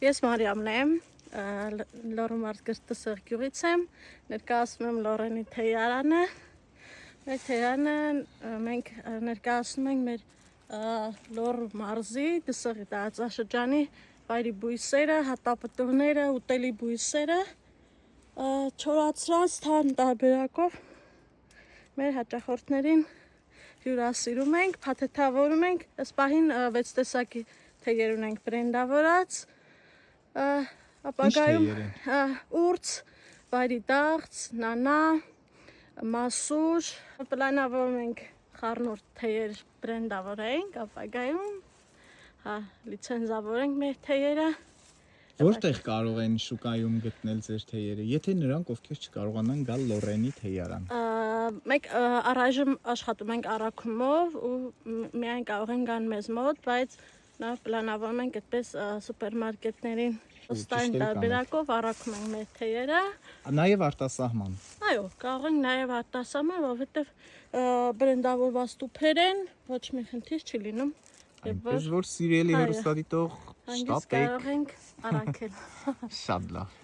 Ես Մարիամն եմ, Լոռու Մարզգրտի Սեղգյուղից եմ, ներկայացնում եմ Լոռենի թեյարանը։ Մեր թեյարանը մենք ներկայացնում ենք մեր Լոռու մարզի Դսեղի տարածաշրջանի վայրի բույսերը, հատապտուղները, ուտելի բույսերը, չորացրած թարմ տարբերակով մեր հաճախորդներին հյուրասիրում ենք, փաթեթավորում ենք, ըստ պահին 6 տեսակի թեյեր ունենք բրենդավորած, ապագայում ուրց, վայրի դաղց, նանա, մասուր, պլանավորում ենք խառնուրդ թեյեր բրենդավորենք, ապագայում լիցենզավորենք մեր թեյերը։ Որտեղ կարող են շուկայում գտնել ձեր թեյերը, եթե նրանք ովքեր չկարողանան գալ Լոռենի թեյարան։ Մենք առայժմ աշխատում ենք Արաքումով ու միայն կարող են գան մեզ մոտ, բայց նաև պլանավորում ենք այդպես սուպերմարկետներին ստային տարբերակով առաքում ենք մեր թեյերը։ Նաև արտասահման։ Այո, կարող ենք նաև արտասահման, որովհետև բրենդավորված տուփեր են, ոչ մի խնդիր չի լինում։ Այնպես որ սիրելի հեռուստադիտող, շտապեք, կարող ենք առաքել։ Շատ լավ։